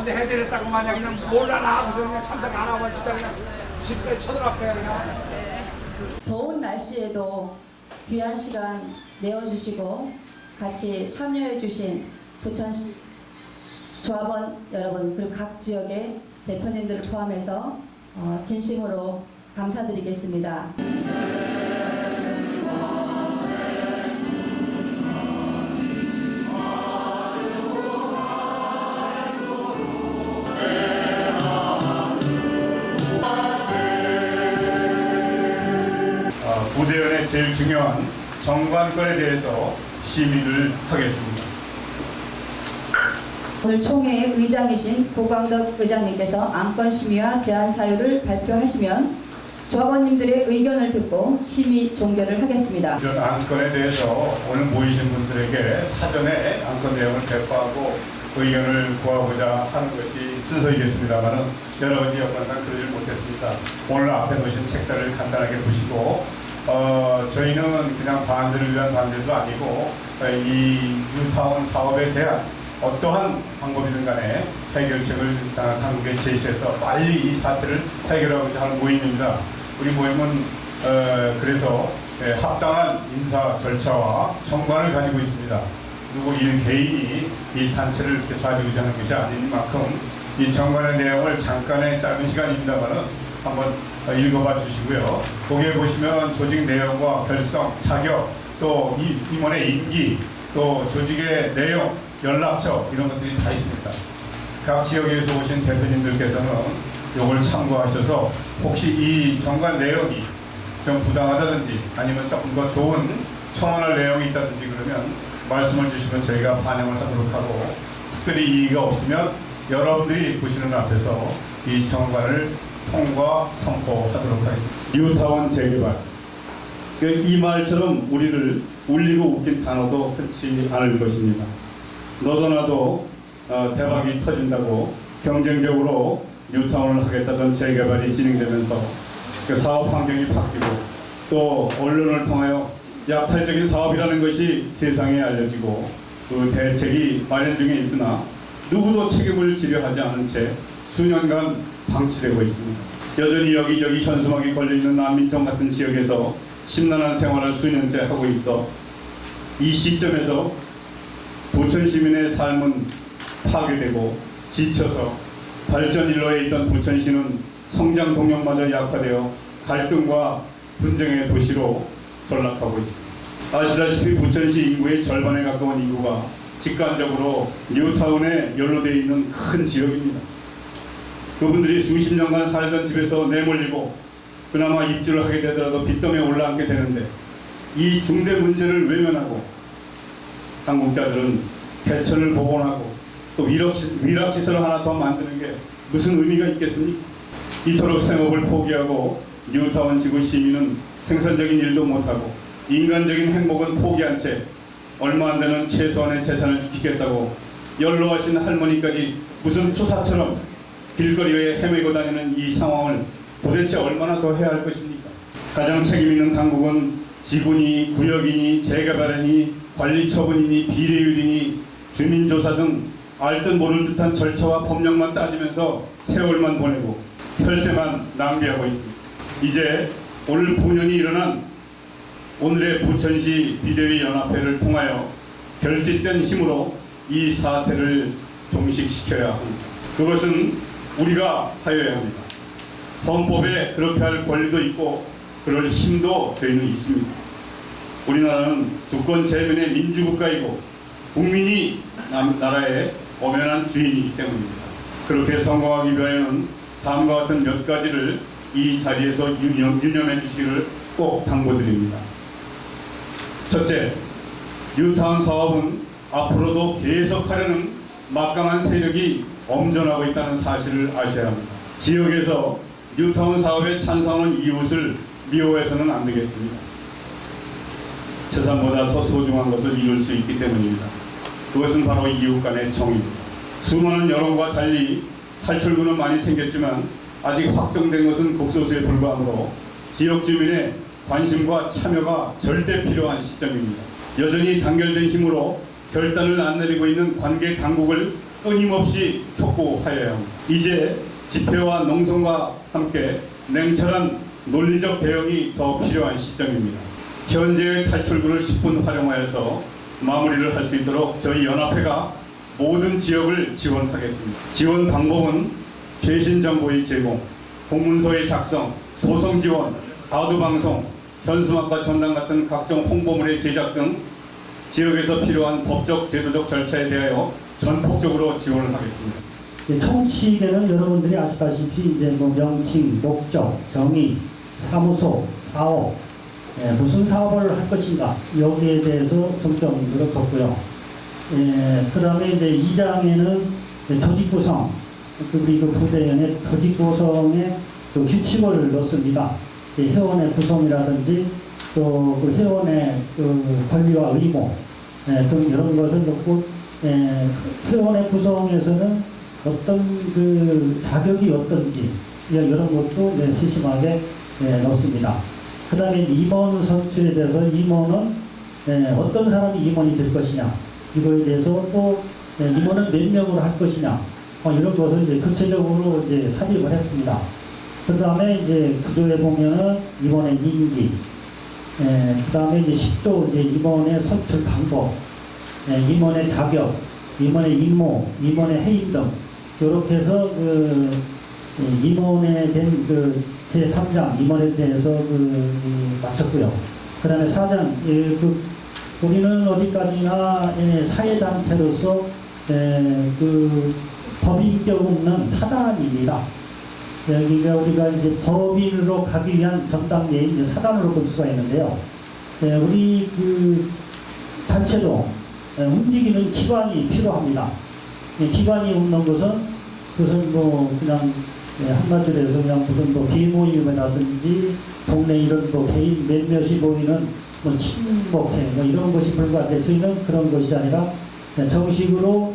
언제 해드렸다고 만약 그냥 몰라라 하고서 그냥 참석 안 하면 진짜 그냥 집에 쳐들어갈거야 그냥. 더운 날씨에도 귀한 시간 내어주시고 같이 참여해주신 부천 조합원 여러분 그리고 각 지역의 대표님들을 포함해서 진심으로 감사드리겠습니다. 부대원의 제일 중요한 정관권에 대해서 심의를 하겠습니다. 오늘 총회의 의장이신 고광덕 의장님께서 안건 심의와 제안 사유를 발표하시면 조합원님들의 의견을 듣고 심의 종결을 하겠습니다. 이런 안건에 대해서 오늘 모이신 분들에게 사전에 안건 내용을 배포하고 의견을 구하고자 하는 것이 순서이겠습니다만 여러 가지 여건상 그러지 못했습니다. 오늘 앞에 놓으신 책사를 간단하게 보시고 저희는 그냥 반대를 위한 반대도 아니고 이 뉴타운 사업에 대한 어떠한 방법이든 간에 해결책을 당국에 제시해서 빨리 이 사태를 해결하고자 하는 모임입니다. 우리 모임은 그래서 합당한 인사 절차와 정관을 가지고 있습니다. 그리고 이 개인이 이 단체를 이렇게 좌지우지하는 것이 아닌 만큼 이 정관의 내용을 잠깐의 짧은 시간입니다만은 한번 읽어봐 주시고요. 거기에 보시면 조직 내용과 결성, 자격, 또 임원의 임기, 또 조직의 내용, 연락처 이런 것들이 다 있습니다. 각 지역에서 오신 대표님들께서는 이걸 참고하셔서 혹시 이 정관 내용이 좀 부당하다든지 아니면 조금 더 좋은 청원할 내용이 있다든지 그러면 말씀을 주시면 저희가 반영을 하도록 하고 특별히 이의가 없으면 여러분들이 보시는 앞에서 이 정관을 통과 선포하도록 하겠습니다. 뉴타운 재개발 이 말처럼 우리를 울리고 웃긴 단어도 흔치 않을 것입니다. 너도나도 대박이 터진다고 경쟁적으로 뉴타운을 하겠다던 재개발이 진행되면서 그 사업 환경이 바뀌고 또 언론을 통하여 약탈적인 사업이라는 것이 세상에 알려지고 그 대책이 마련 중에 있으나 누구도 책임을 지려 하지 않은 채 수년간 방치되고 있습니다. 여전히 여기저기 현수막이 걸려있는 난민촌 같은 지역에서 심란한 생활을 수년째 하고 있어 이 시점에서 부천 시민의 삶은 파괴되고 지쳐서 발전 일로에 있던 부천시는 성장 동력마저 약화되어 갈등과 분쟁의 도시로 전락하고 있습니다. 아시다시피 부천시 인구의 절반에 가까운 인구가 직관적으로 뉴타운에 연루되어 있는 큰 지역입니다. 그분들이 수십 년간 살던 집에서 내몰리고 그나마 입주를 하게 되더라도 빚더미에 올라앉게 되는데 이 중대 문제를 외면하고 당국자들은 개천을 복원하고 또 위락시설을 하나 더 만드는 게 무슨 의미가 있겠습니까? 이토록 생업을 포기하고 뉴타운 지구 시민은 생산적인 일도 못하고 인간적인 행복은 포기한 채 얼마 안 되는 최소한의 재산을 지키겠다고 연로하신 할머니까지 무슨 투사처럼 길거리에 헤매고 다니는 이 상황을 도대체 얼마나 더 해야 할 것입니까? 가장 책임 있는 당국은 지구니 구역이니 재개발이니 관리처분이니 비례율이니 주민조사 등 알듯 모를 듯한 절차와 법령만 따지면서 세월만 보내고 혈세만 낭비하고 있습니다. 이제 오늘 분연이 일어난 오늘의 부천시 비대위 연합회를 통하여 결집된 힘으로 이 사태를 종식시켜야 합니다. 그것은 우리가 하여야 합니다. 헌법에 그렇게 할 권리도 있고 그럴 힘도 저희는 있습니다. 우리나라는 주권 재면의 민주국가이고 국민이 나라의 엄연한 주인이기 때문입니다. 그렇게 성공하기 위하여는 다음과 같은 몇 가지를 이 자리에서 유념해 주시기를 꼭 당부드립니다. 첫째, 뉴타운 사업은 앞으로도 계속하려는 막강한 세력이 엄전하고 있다는 사실을 아셔야 합니다. 지역에서 뉴타운 사업에 찬성하는 이웃을 미워해서는 안 되겠습니다. 재산보다 더 소중한 것을 이룰 수 있기 때문입니다. 그것은 바로 이웃 간의 정의입니다. 수많은 여론과 달리 탈출구는 많이 생겼지만 아직 확정된 것은 극소수에 불과하므로 지역 주민의 관심과 참여가 절대 필요한 시점입니다. 여전히 단결된 힘으로 결단을 안 내리고 있는 관계 당국을 끊임없이 촉구하여야 합니다. 이제 집회와 농성과 함께 냉철한 논리적 대응이 더 필요한 시점입니다. 현재의 탈출구를 10분 활용하여서 마무리를 할 수 있도록 저희 연합회가 모든 지역을 지원하겠습니다. 지원 방법은 최신 정보의 제공, 공문서의 작성, 소송 지원, 가드 방송, 현수막과 전당 같은 각종 홍보물의 제작 등 지역에서 필요한 법적, 제도적 절차에 대하여 전폭적으로 지원을 하겠습니다. 총칙에는 여러분들이 아시다시피 이제 뭐 명칭, 목적, 정의, 사무소, 사업, 무슨 사업을 할 것인가 여기에 대해서 중점으로 뒀고요. 그 다음에 이제 2장에는 조직 구성, 우리 그 부대연의 조직 구성에 그 규칙을 넣습니다. 회원의 구성이라든지 또 그 회원의 그 권리와 의무 등 이런 것을 넣고 회원의 구성에서는 어떤 그 자격이 어떤지 이런 것도 세심하게 넣습니다. 그 다음에 임원 선출에 대해서 임원은 어떤 사람이 임원이 될 것이냐 이거에 대해서 또 임원은 몇 명으로 할 것이냐 이런 것을 이제 구체적으로 이제 삽입을 했습니다. 그 다음에 이제 구조에 보면은 임원의 임기, 그 다음에 이제 10조 이제 임원의 선출 방법, 임원의 자격, 임원의 임무, 임원의 해임 등 이렇게 해서 그 임원에 대한 그 제3장 임원에 대해서 마쳤고요. 그 다음에 4장 우리는 어디까지나 사회단체로서 그 법인격 없는 사단입니다. 여기가 우리가 이제 법인으로 가기 위한 전당대회 이제 사단으로 볼 수가 있는데요. 우리 그 단체도 움직이는 기관이 필요합니다. 기관이 없는 것은 그것은 뭐 그냥 한마디로 해서 그냥 무슨 뭐 비모임이라든지 동네 이런 뭐 개인 몇몇이 모이는 뭐 친목회 뭐 이런 것이 불과한데 저희는 그런 것이 아니라 정식으로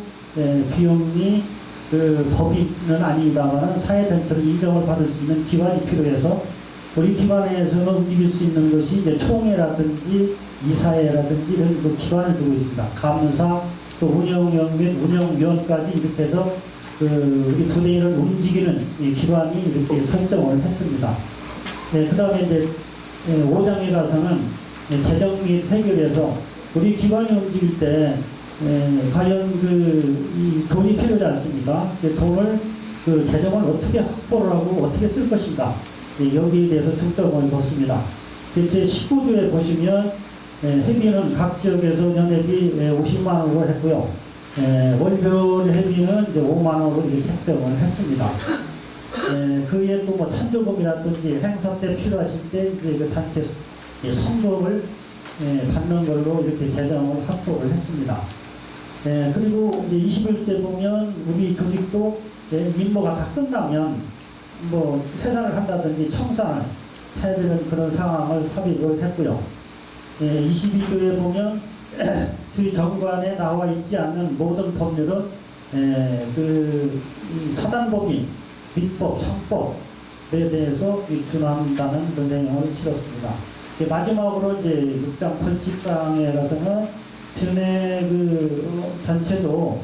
비용이 그 법인은 아닙니다만 사회단체로 인정을 받을 수 있는 기관이 필요해서 우리 기관에서는 움직일 수 있는 것이 이제 총회라든지 이사회라든지 이런 그 기관을 두고 있습니다. 감사 또 운영위원 및 운영위원까지 이렇게 해서 그 우리 부대인을 움직이는 이 기관이 이렇게 설정을 했습니다. 그 다음에 이제 5장에 가서는 재정 및 해결에서 우리 기관이 움직일 때 과연 이 돈이 필요하지 않습니까? 돈을 그 재정을 어떻게 확보를 하고 어떻게 쓸 것인가 여기에 대해서 중점을 뒀습니다. 제 19조에 보시면 회비는 각 지역에서 연회비 50만 원으로 했고요. 월별 회비는 이제 5만 원으로 이렇게 책정을 했습니다. 그에 또 뭐 찬조금이라든지 행사 때 필요하실 때 이제 그 단체 성금을 받는 걸로 이렇게 재정을 확보를 했습니다. 그리고 이제 21제 보면 우리 조직도 임무가 다 끝나면 뭐 해산을 한다든지 청산을 해야 되는 그런 상황을 삽입을 했고요. 22조에 보면 저희 정관에 나와 있지 않는 모든 법률은 그 사단법인, 민법, 상법에 대해서 준한다는 그런 내용을 실었습니다. 마지막으로 이제 6장 벌칙사항에 가서는 전에 그 단체도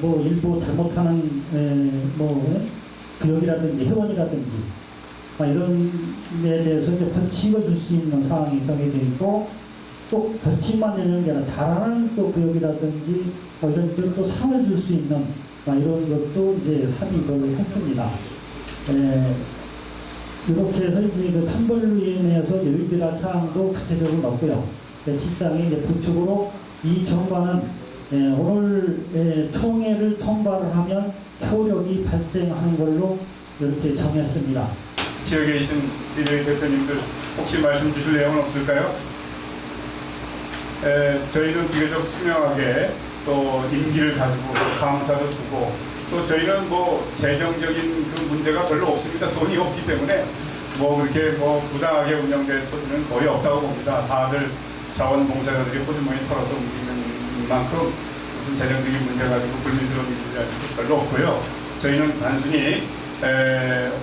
뭐 일부 잘못하는 뭐 구역이라든지 회원이라든지 이런 데 대해서 이제 벌칙을 줄 수 있는 사항이 정해져 있고 또 벌칙만 내는 게 아니라 잘하는 또 구역이라든지 이런 또 상을 줄 수 있는 이런 것도 이제 삽입을 했습니다. 이렇게 해서 이제 그 산벌위원회에서 의결할 사항도 구체적으로 넣고요. 7장에 이제 부축으로 이 정관은 오늘 총회를 통과를 하면 효력이 발생하는 걸로 이렇게 정했습니다. 지역에 계신 비대위 대표님들 혹시 말씀 주실 내용은 없을까요? 저희는 비교적 투명하게 또 임기를 가지고 감사도 주고 또 저희는 뭐 재정적인 그 문제가 별로 없습니다. 돈이 없기 때문에 뭐 그렇게 뭐 부당하게 운영될 소지는 거의 없다고 봅니다. 다들 자원봉사자들이 호주머니 털어서 움직이는 만큼 무슨 재정적인 문제 가지고 불미스러운 일이 별로 없고요. 저희는 단순히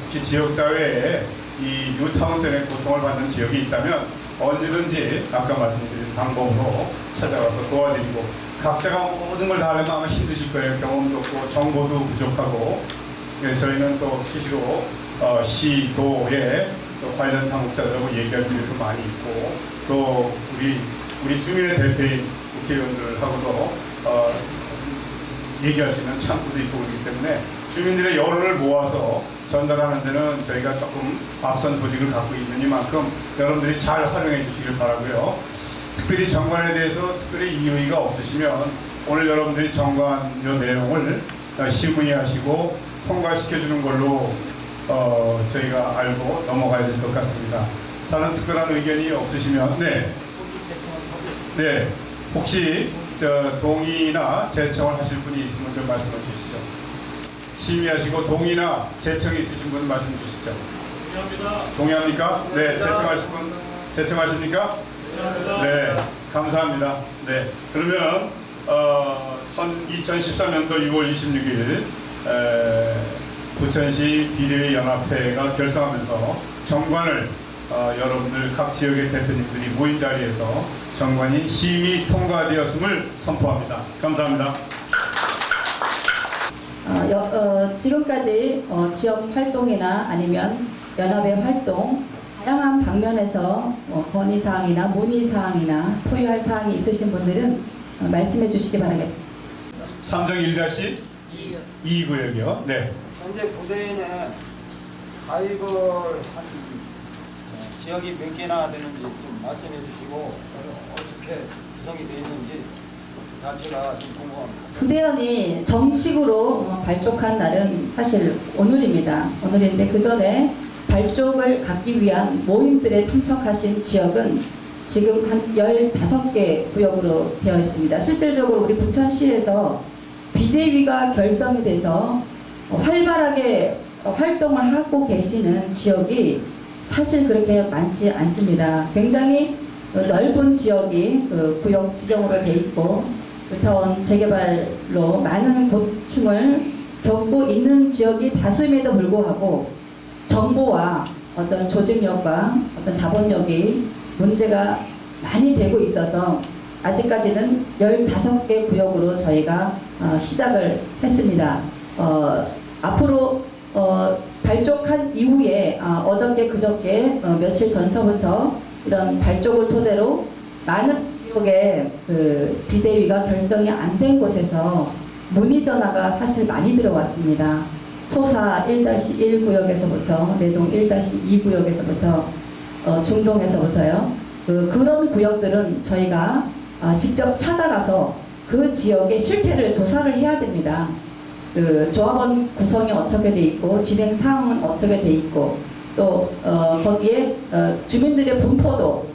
혹시 지역사회에 이 뉴타운전의 고통을 받는 지역이 있다면 언제든지 아까 말씀드린 방법으로 찾아가서 도와드리고, 각자가 모든 걸 다 하려면 아마 힘드실 거예요. 경험도 없고 정보도 부족하고. 저희는 또 수시로 시도에 또 관련 당국자들하고 얘기할 기회도 많이 있고, 또 우리 주민의 대표인 국회의원들하고도 얘기할 수 있는 창구도 있고 그렇기 때문에 주민들의 여론을 모아서 전달하는 데는 저희가 조금 앞선 조직을 갖고 있는 이만큼 여러분들이 잘 활용해 주시길 바라고요. 특별히 정관에 대해서 특별히 이의가 없으시면 오늘 여러분들이 정관 요 내용을 심의하시고 통과시켜주는 걸로 저희가 알고 넘어가야 될 것 같습니다. 다른 특별한 의견이 없으시면 네, 혹시 동의나 제청을 하실 분이 있으면 좀 말씀해 주시죠. 심의하시고 동의나 제청이 있으신 분 말씀 주시죠. 동의합니다. 동의합니까? 네, 제청하실 분 제청하십니까? 네, 감사합니다. 네, 그러면 2013년도 6월 26일 부천시 비례연합회가 결성하면서 정관을 여러분들 각 지역의 대표님들이 모인 자리에서 정관이 심의 통과되었음을 선포합니다. 감사합니다. 지금까지 지역 활동이나 아니면 연합의 활동 다양한 방면에서 건의사항이나 문의사항이나 토의할 사항이 있으신 분들은 말씀해 주시기 바라겠습니다. 3정 1-2구역이요. 네. 현재 부대에는 가입을 한 지역이 몇 개나 되는지 좀 말씀해 주시고 어떻게 구성이 되어 있는지 자체가 좀 궁금합니다. 부대원이 정식으로 발족한 날은 사실 오늘입니다. 오늘인데 그 전에 발족을 갖기 위한 모임들에 참석하신 지역은 지금 한 15개 구역으로 되어 있습니다. 실질적으로 우리 부천시에서 비대위가 결성이 돼서 활발하게 활동을 하고 계시는 지역이 사실 그렇게 많지 않습니다. 굉장히 넓은 지역이 구역 지정으로 돼 있고 불타원 재개발로 많은 고충을 겪고 있는 지역이 다수임에도 불구하고 정보와 어떤 조직력과 어떤 자본력이 문제가 많이 되고 있어서 아직까지는 15개 구역으로 저희가 시작을 했습니다. 앞으로 발족한 이후에 어저께 그저께 며칠 전서부터 이런 발족을 토대로 많은 지역에 그 비대위가 결성이 안 된 곳에서 문의 전화가 사실 많이 들어왔습니다. 소사 1-1 구역에서부터 내동 1-2 구역에서부터 중동에서부터요. 그런 구역들은 저희가 직접 찾아가서 그 지역의 실태를 조사를 해야 됩니다. 그 조합원 구성이 어떻게 돼 있고 진행 사항은 어떻게 돼 있고 또 거기에 주민들의 분포도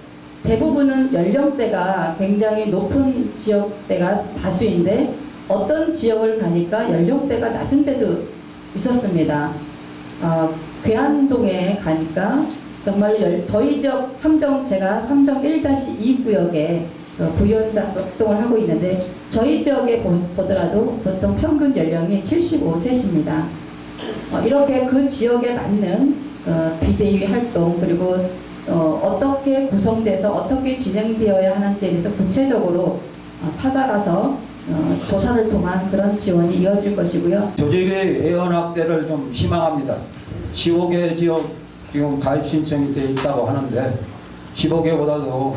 대부분은 연령대가 굉장히 높은 지역대가 다수인데 어떤 지역을 가니까 연령대가 낮은 데도 있었습니다. 괴안동에 가니까 정말 저희 지역 제가 3정 1-2 구역에 부위원장 활동을 하고 있는데 저희 지역에 보더라도 보통 평균 연령이 75세십니다. 이렇게 그 지역에 맞는 비대위 활동 그리고 어떻게 구성돼서 어떻게 진행되어야 하는지에 대해서 구체적으로 찾아가서 조사를 통한 그런 지원이 이어질 것이고요. 조직의 애원 확대를 좀 희망합니다. 15개 지역 지금 가입 신청이 되어 있다고 하는데 15개보다도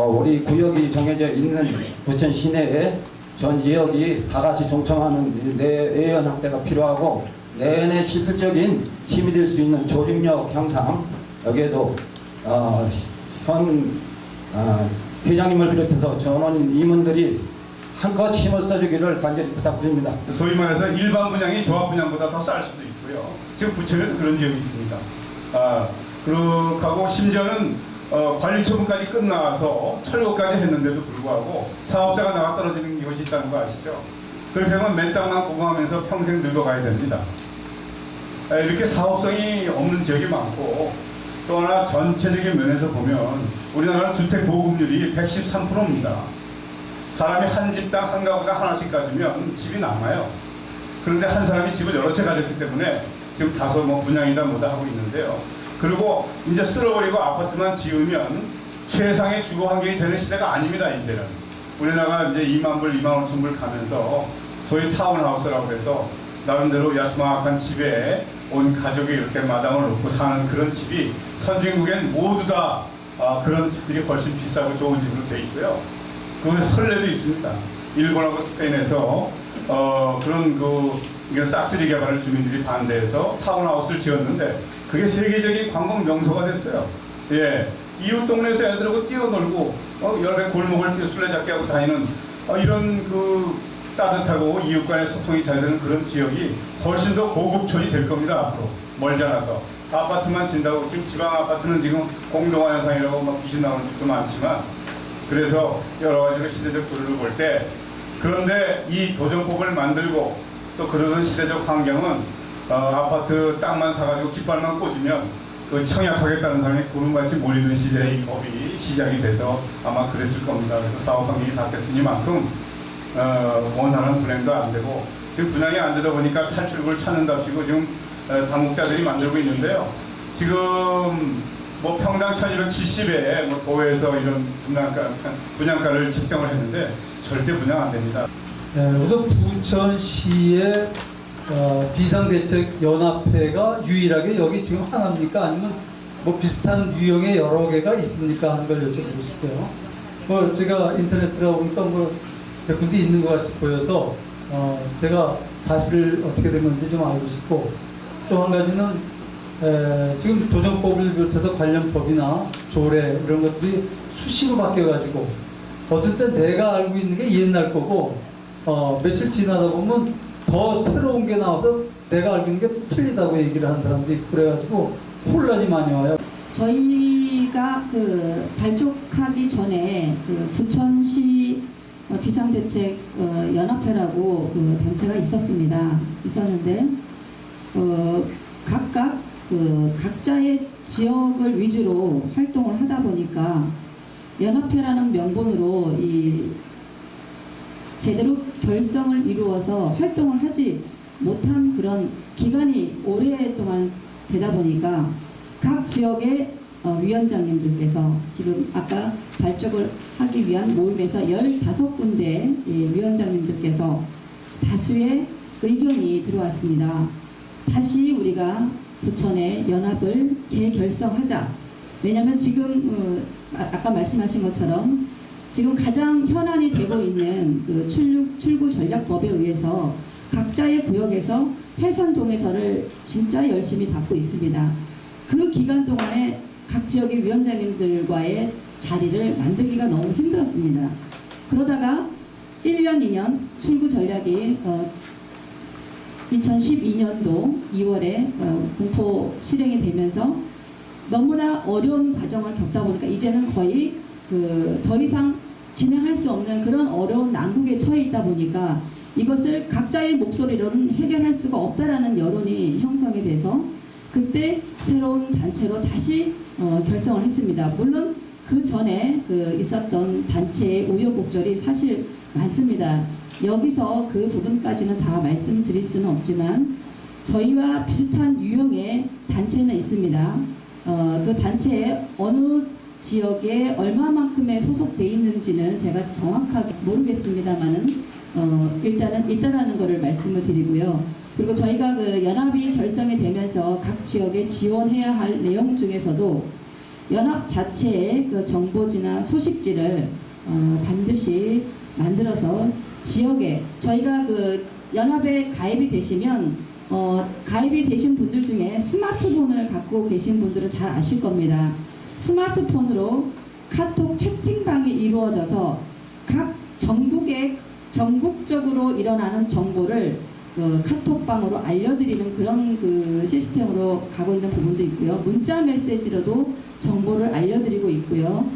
우리 구역이 정해져 있는 부천 시내에 전 지역이 다 같이 종청하는 애원 확대가 필요하고 내내 실질적인 힘이 될 수 있는 조직력 향상 여기에도 현 회장님을 비롯해서 전원 임원들이 한껏 힘을 써주기를 간절히 부탁드립니다. 소위 말해서 일반 분양이 조합 분양보다 더 쌀 수도 있고요. 지금 부천에도 그런 지역이 있습니다. 그렇고 심지어는 관리 처분까지 끝나서 철거까지 했는데도 불구하고 사업자가 나가 떨어지는 것이 있다는 거 아시죠? 그렇게 되면 맨 땅만 고공하면서 평생 늙어가야 됩니다. 이렇게 사업성이 없는 지역이 많고 또 하나 전체적인 면에서 보면 우리나라 주택 보급률이 113%입니다. 사람이 한 집당 한 가구당 하나씩 가지면 집이 남아요. 그런데 한 사람이 집을 여러 채 가졌기 때문에 지금 다소 분양이다 뭐다 하고 있는데요. 그리고 이제 쓸어버리고 아파트만 지으면 최상의 주거 환경이 되는 시대가 아닙니다. 이제는 우리나라가 이제 2만 불, 2만 5천 불 가면서 소위 타운하우스라고 해서 나름대로 야스막한 집에 온 가족이 이렇게 마당을 놓고 사는 그런 집이 선진국엔 모두 다 그런 집들이 훨씬 비싸고 좋은 집으로 돼 있고요. 그 선례도 있습니다. 일본하고 스페인에서 그런 이게 싹쓸이 개발을 주민들이 반대해서 타운하우스를 지었는데 그게 세계적인 관광 명소가 됐어요. 예, 이웃 동네에서 애들하고 뛰어놀고 여러 개 골목을 술래잡기 하고 다니는 이런 따뜻하고 이웃 간의 소통이 잘 되는 그런 지역이 훨씬 더 고급촌이 될 겁니다. 앞으로 멀지 않아서 아파트만 진다고 지금 지방 아파트는 지금 공동화 현상이라고 막 귀신 나오는 집도 많지만 그래서 여러 가지로 시대적 조류를 볼 때 그런데 이 도정법을 만들고 또 그러던 시대적 환경은 아파트 땅만 사가지고 깃발만 꽂으면 그 청약하겠다는 사람이 구름같이 몰리는 시대에 이 법이 시작이 돼서 아마 그랬을 겁니다. 그래서 사업 환경이 바뀌었으니만큼 원하는 분양도 안 되고 지금 분양이 안 되다 보니까 탈출구를 찾는답시고 지금 당국자들이 만들고 있는데요. 지금 뭐 평당 1270에 뭐 도에서 이런 분양가를 책정을 했는데 절대 분양 안 됩니다. 우선 부천시의 비상대책연합회가 유일하게 여기 지금 하나입니까? 아니면 뭐 비슷한 유형의 여러 개가 있습니까? 하는 걸 여쭤보고 싶고요. 제가 인터넷 들어보니까 몇 군데 있는 것 같이 보여서 제가 사실 어떻게 된 건지 좀 알고 싶고 또 한 가지는 지금 도정법을 비롯해서 관련 법이나 조례 이런 것들이 수시로 바뀌어가지고 어떤 때 내가 알고 있는 게 옛날 거고 며칠 지나다 보면 더 새로운 게 나와서 내가 알고 있는 게 틀리다고 얘기를 하는 사람도 있고 그래가지고 혼란이 많이 와요. 저희가 발족하기 전에 부천시 비상대책 연합회라고 단체가 있었는데 각각 각자의 지역을 위주로 활동을 하다 보니까 연합회라는 명분으로 제대로 결성을 이루어서 활동을 하지 못한 그런 기간이 오랫동안 되다 보니까 각 지역의 위원장님들께서 지금 아까 발족을 하기 위한 모임에서 15군데 위원장님들께서 다수의 의견이 들어왔습니다. 다시 우리가 부천의 연합을 재결성하자. 왜냐하면 지금 아까 말씀하신 것처럼 지금 가장 현안이 되고 있는 출구 전략법에 의해서 각자의 구역에서 해산 동의서를 진짜 열심히 받고 있습니다. 그 기간 동안에 각 지역의 위원장님들과의 자리를 만들기가 너무 힘들었습니다. 그러다가 1년, 2년 출구 전략이 2012년도 2월에 공포 실행이 되면서 너무나 어려운 과정을 겪다 보니까 이제는 거의 더 이상 진행할 수 없는 그런 어려운 난국에 처해 있다 보니까 이것을 각자의 목소리로는 해결할 수가 없다라는 여론이 형성이 돼서 그때 새로운 단체로 다시 결성을 했습니다. 물론 그 전에 있었던 단체의 우여곡절이 사실 많습니다. 여기서 그 부분까지는 다 말씀드릴 수는 없지만 저희와 비슷한 유형의 단체는 있습니다. 그 단체에 어느 지역에 얼마만큼의 소속돼 있는지는 제가 정확하게 모르겠습니다만은 일단은 있다라는 것을 말씀을 드리고요. 그리고 저희가 연합이 결성이 되면서 각 지역에 지원해야 할 내용 중에서도 연합 자체의 정보지나 소식지를 반드시 만들어서 지역에 저희가 연합에 가입이 되시면 가입이 되신 분들 중에 스마트폰을 갖고 계신 분들은 잘 아실 겁니다. 스마트폰으로 카톡 채팅방이 이루어져서 각 전국적으로 일어나는 정보를 카톡방으로 알려드리는 그런 시스템으로 가고 있는 부분도 있고요. 문자 메시지로도 정보를 알려드리고 있고요.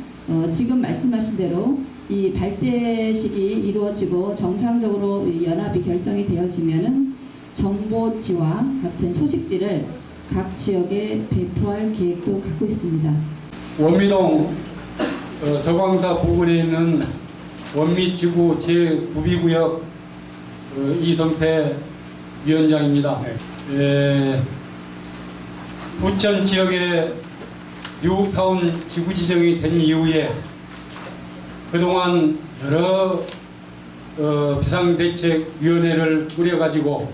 지금 말씀하신 대로 이 발대식이 이루어지고 정상적으로 이 연합이 결성이 되어지면은 정보지와 같은 소식지를 각 지역에 배포할 계획도 갖고 있습니다. 원미동 서광사 부근에 있는 원미지구 제9비구역 이성태 위원장입니다. 부천 지역의 뉴타운 지구 지정이 된 이후에 그동안 여러 비상대책위원회를 꾸려가지고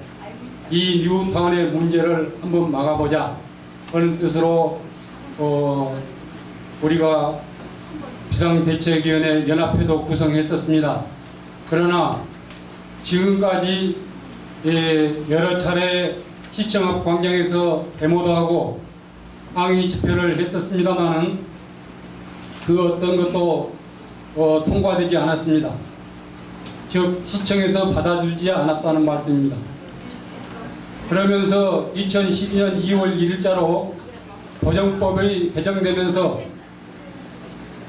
이 뉴타운의 문제를 한번 막아보자 하는 뜻으로 우리가 비상대책위원회 연합회도 구성했었습니다. 그러나 지금까지 여러 차례 시청 앞 광장에서 데모도 하고 항의 집회를 했었습니다만은 그 어떤 것도 통과되지 않았습니다. 즉 시청에서 받아주지 않았다는 말씀입니다. 그러면서 2012년 2월 1일자로 도정법이 개정되면서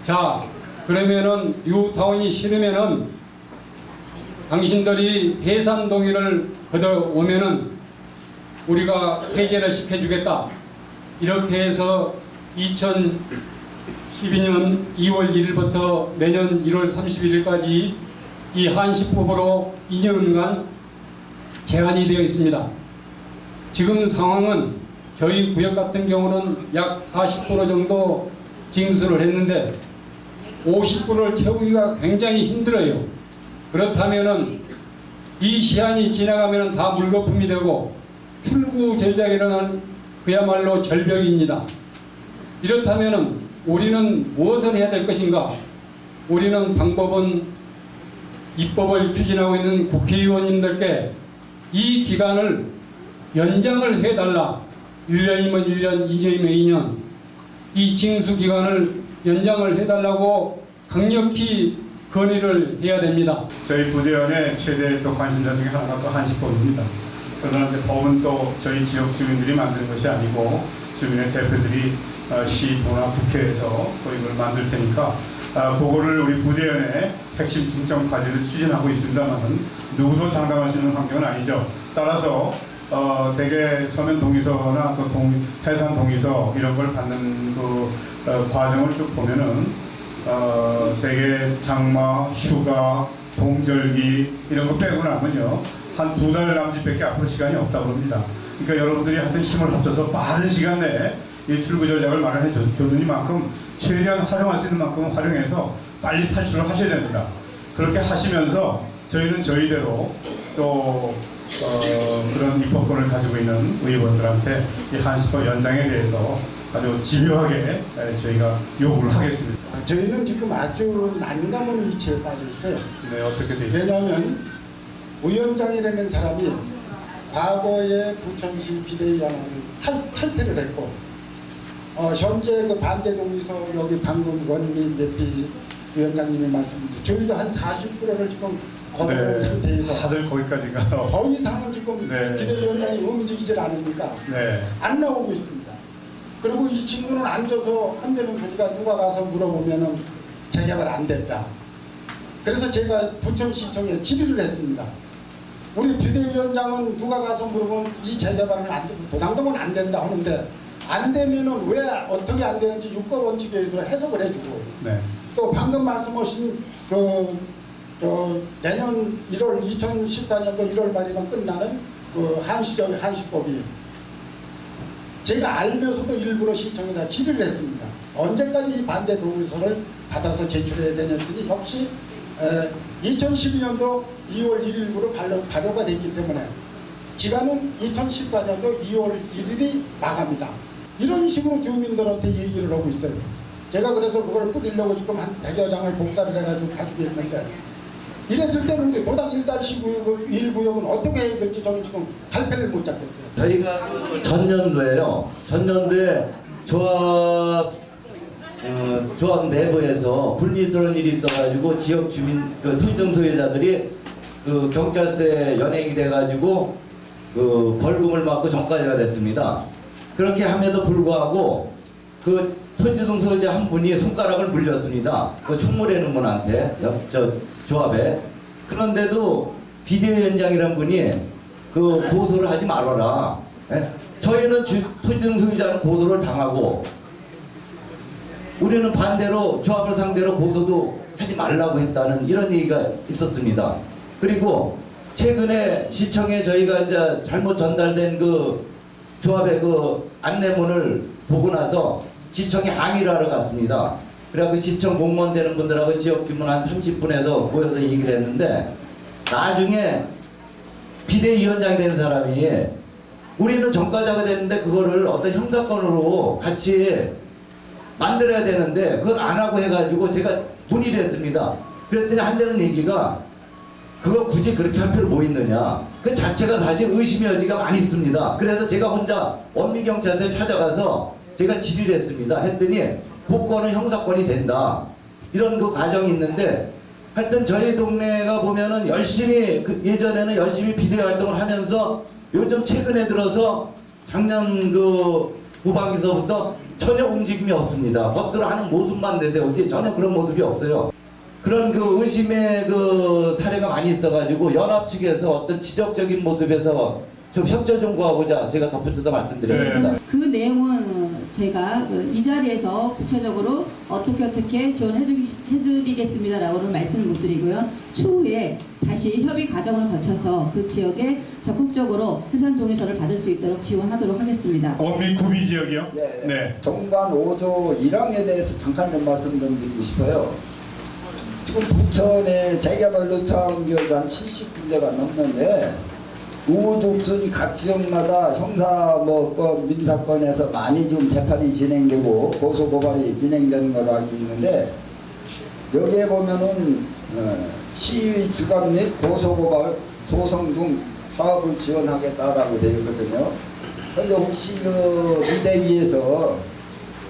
자 그러면은 뉴타운이 싫으면은 당신들이 해산 동의를 걷어오면은 우리가 해제를 시켜주겠다. 이렇게 해서 2012년 2월 1일부터 내년 1월 31일까지 이 한시법으로 2년간 제한이 되어 있습니다. 지금 상황은 저희 구역 같은 경우는 약 40% 정도 징수를 했는데 50%를 채우기가 굉장히 힘들어요. 그렇다면은 이 시한이 지나가면 다 물거품이 되고 출구 전략이라는 그야말로 절벽입니다. 이렇다면은 우리는 무엇을 해야 될 것인가? 우리는 방법은 입법을 추진하고 있는 국회의원님들께 이 기간을 연장을 해달라. 1년이면 1년, 2년이면 2년. 이 징수 기간을 연장을 해달라고 강력히 건의를 해야 됩니다. 저희 부대원의 최대 또 관심사 중에 하나가 또 한시법입니다. 그러나 이제 법은 또 저희 지역 주민들이 만드는 것이 아니고 주민의 대표들이 시도나 국회에서 또 이걸 만들 테니까 그거를 우리 부대원의 핵심 중점 과제를 추진하고 있습니다만 누구도 장담할 수 있는 환경은 아니죠. 따라서 대개 서면 동의서나 또 해산 동의서 이런 걸 받는 그 과정을 쭉 보면은 대개 장마, 휴가, 동절기 이런 거 빼고 나면요 한 2달 남짓밖에 앞으로 시간이 없다고 합니다. 그러니까 여러분들이 하여튼 힘을 합쳐서 빠른 시간 내에 이 출구 전략을 마련해 줬으니만큼 최대한 활용할 수 있는 만큼 활용해서 빨리 탈출을 하셔야 됩니다. 그렇게 하시면서 저희는 저희대로 또 그런 입법권을 가지고 있는 의원들한테 이 한시법 연장에 대해서 아주 집요하게 저희가 요구를 하겠습니다. 저희는 지금 아주 난감한 위치에 빠져 있어요. 네, 어떻게 되어 있습니까? 왜냐하면 위원장이라는 사람이 과거에 부천시 비대위원회를 탈퇴를 했고 현재 그 반대 동의서 여기 방금 원민 대표 위원장님이 말씀드린 저희도 한 40%를 지금 거둔 상태에서 다들 거기까지가 더 이상은 지금 네. 비대위원장이 움직이질 않으니까 네. 안 나오고 있습니다. 그리고 이 친구는 앉아서 흔드는 소리가 누가 가서 물어보면은 재개발 안 됐다. 그래서 제가 부천시청에 질의를 했습니다. 우리 비대위원장은 누가 가서 물어보면 이 재개발은 안 되고 도당동은 안 된다 하는데 안 되면은 왜 어떻게 안 되는지 육가원칙에 의해서 해석을 해주고 네. 또 방금 말씀하신 내년 1월 2014년도 1월 말이면 끝나는 그 한시법이 제가 알면서도 일부러 시청에다 질의를 했습니다. 언제까지 이 반대 동의서를 받아서 제출해야 되냐더니 역시 2012년도 2월 1일부로 발효가 됐기 때문에 기간은 2014년도 2월 1일이 마감이다. 이런 식으로 주민들한테 얘기를 하고 있어요. 제가 그래서 그걸 뿌리려고 지금 한 100여 장을 복사를 해가지고 가지고 있는데 이랬을 때는 우리 도당 1-1구역은 어떻게 해야 될지 저는 지금 갈피를 못 잡겠어요. 저희가 전년도에요. 전년도에 조합 내부에서 불미스러운 일이 있어가지고 지역 주민 토지등 소유자들이 그 경찰서에 연행이 돼가지고 그 벌금을 받고 전과제가 됐습니다. 그렇게 함에도 불구하고 그 토지등 소유자 한 분이 손가락을 물렸습니다. 그 충무라는 분한테 조합에. 그런데도 비대위원장이라는 분이 그 고소를 하지 말아라. 예? 저희는 토지등 소유자는 고소를 당하고 우리는 반대로 조합을 상대로 고소도 하지 말라고 했다는 이런 얘기가 있었습니다. 그리고 최근에 시청에 저희가 이제 잘못 전달된 그 조합의 그 안내문을 보고 나서 시청에 항의를 하러 갔습니다. 그래갖고 시청 공무원 되는 분들하고 지역 주민 한 30분에서 모여서 얘기를 했는데 나중에 비대위원장이 된 사람이 우리는 전과자가 됐는데 그거를 어떤 형사건으로 같이 만들어야 되는데 그걸 안 하고 해가지고 제가 문의를 했습니다. 그랬더니 한다는 얘기가 그거 굳이 그렇게 할 필요 뭐 있느냐. 그 자체가 사실 의심의 여지가 많이 있습니다. 그래서 제가 혼자 원미경찰서에 찾아가서 제가 질의를 했습니다. 했더니 복권은 형사건이 된다. 이런 그 과정이 있는데 하여튼 저희 동네가 보면은 열심히 예전에는 열심히 비대 활동을 하면서 요즘 최근에 들어서 작년 그 후반기서부터 전혀 움직임이 없습니다. 겉으로 하는 모습만 내세우지 전혀 그런 모습이 없어요. 그런 그 의심의 그 사례가 많이 있어가지고 연합 측에서 어떤 지적적인 모습에서 좀 협조 좀 구하고자 제가 덧붙여서 말씀드렸습니다. 그 내용은 제가 이 자리에서 구체적으로 어떻게 지원해드리겠습니다라고는 말씀을 못 드리고요. 추후에 다시 협의 과정을 거쳐서 그 지역에 적극적으로 해산 동의서를 받을 수 있도록 지원하도록 하겠습니다. 원미 구비 지역이요? 네. 정관 5조 1항에 대해서 잠깐 좀 말씀 좀 드리고 싶어요. 지금 부천에 재개발 루트항 지역이 한 70군데가 넘는데 우후죽순 각 지역마다 형사 민사건에서 많이 지금 재판이 진행되고 고소고발이 진행되는 걸로 알고 있는데 여기에 보면은 시의 주관 및 고소고발 소송 등 사업을 지원하겠다라고 되어 있거든요. 그런데 혹시 그 비대위에서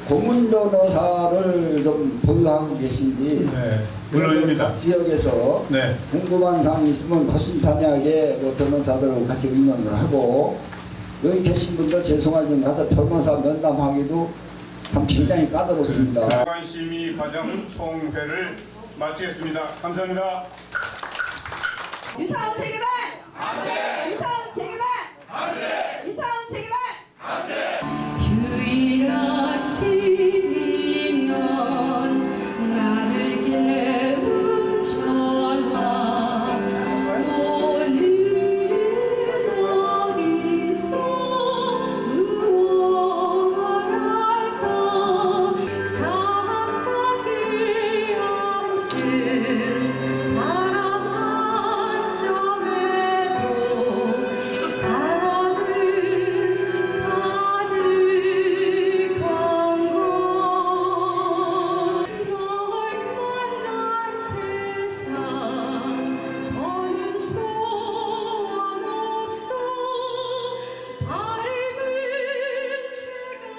고문 변호사를 좀 보유하고 계신지 네, 물론입니다. 각 지역에서 네. 궁금한 사항이 있으면 허심탄회하게 변호사들하고 같이 의논을 하고 여기 계신 분들 죄송하지만 가서 변호사 면담하기도 참 굉장히 까다롭습니다. 관심이 과장 총회를 마치겠습니다. 감사합니다. 유타운 재개발! 안돼! 유타운 재개발! 안돼! 유타운 재개발! 휴일 아침이면 나를 깨운 전화 오늘은 어디서 무엇 할까 창밖에 앉은 바람 한 점에도 사랑을 가득한 널 만난 세상 더는 소원 없어 바람은 죄가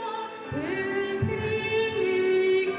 될 테니까.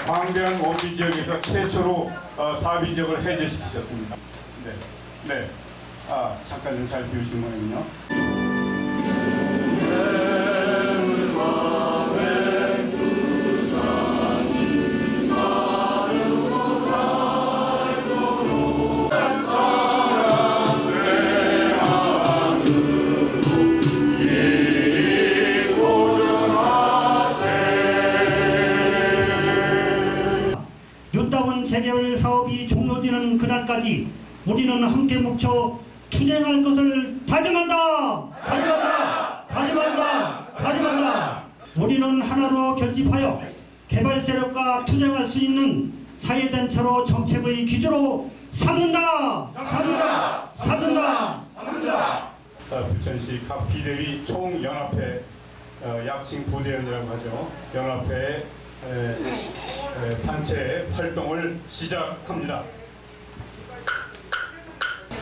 광대한 원미 지역에서 최초로 사비 지역을 해제시키셨습니다. 네. 네. 잠깐 좀 잘 비우신 거군요. 유타운 재개발 사업이 종료되는 그날까지 우리는 함께 뭉쳐 투쟁할 것을 다짐한다. 다짐한다. 다짐한다. 다짐한다. 우리는 하나로 결집하여 개발 세력과 투쟁할 수 있는 사회단체로 정책의 기조로 삼는다. 삼는다. 삼는다. 삼는다. 부천시 각 비대위 총연합회 약칭 부대연이라고 하죠. 연합회 단체 활동을 시작합니다.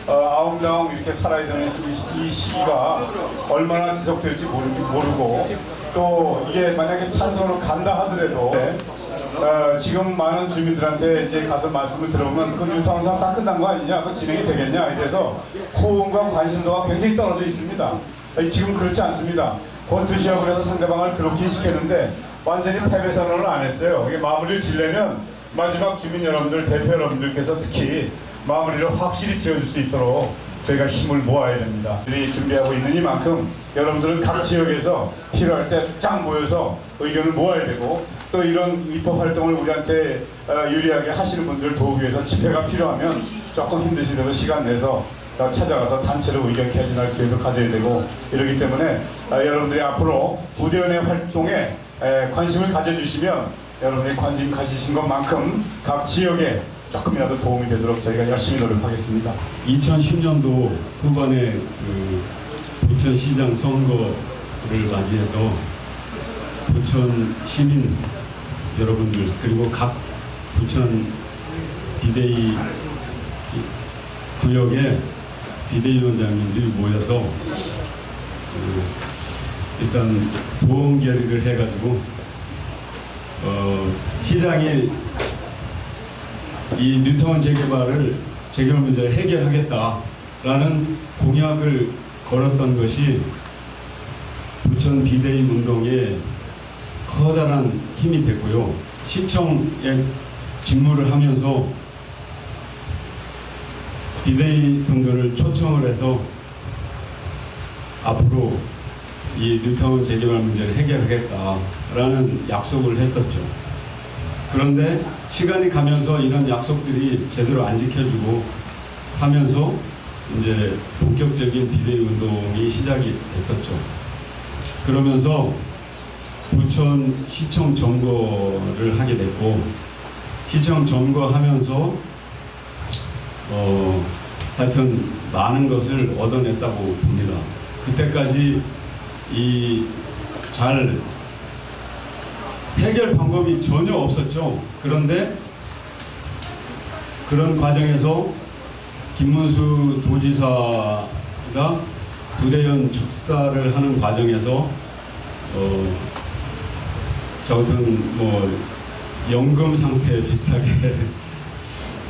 아웅다웅 이렇게 살아야 되는 이 시기가 얼마나 지속될지 모르고 또 이게 만약에 찬성으로 간다 하더라도 지금 많은 주민들한테 이제 가서 말씀을 들어보면 그 뉴타운 사업 다 끝난 거 아니냐, 그 진행이 되겠냐 이래서 호응과 관심도가 굉장히 떨어져 있습니다. 지금 그렇지 않습니다. 권투시합을 해서 상대방을 그렇게 시켰는데 완전히 패배 선언을 안 했어요. 이게 마무리를 지려면 마지막 주민 여러분들, 대표 여러분들께서 특히 마무리를 확실히 지어줄 수 있도록 저희가 힘을 모아야 됩니다. 우리 준비하고 있는 이만큼 여러분들은 각 지역에서 필요할 때 쫙 모여서 의견을 모아야 되고 또 이런 입법 활동을 우리한테 유리하게 하시는 분들을 도우기 위해서 집회가 필요하면 조금 힘드시더라도 시간 내서 찾아가서 단체로 의견 개진할 기회도 가져야 되고 이러기 때문에 여러분들이 앞으로 부대연의 활동에 관심을 가져주시면 여러분이 관심 가지신 것만큼 각 지역에 조금이라도 도움이 되도록 저희가 열심히 노력하겠습니다. 2010년도 후반에 그 부천시장 선거를 맞이해서 부천 시민 여러분들 그리고 각 부천 비대위 구역의 비대위원장님들이 모여서 일단 도움 결의를 해가지고 시장이 이 뉴타운 재개발 문제를 해결하겠다라는 공약을 걸었던 것이 부천 비대위 운동에 커다란 힘이 됐고요. 시청에 직무를 하면서 비대위 분들을 초청을 해서 앞으로 이 뉴타운 재개발 문제를 해결하겠다라는 약속을 했었죠. 그런데 시간이 가면서 이런 약속들이 제대로 안 지켜지고 하면서 이제 본격적인 비대위 운동이 시작이 됐었죠. 그러면서 부천 시청 점거를 하게 됐고 시청 점거하면서 하여튼 많은 것을 얻어냈다고 봅니다. 그때까지 이 잘 해결 방법이 전혀 없었죠. 그런데 그런 과정에서 김문수 도지사가 부대연 축사를 하는 과정에서 저같은 뭐 연금 상태 비슷하게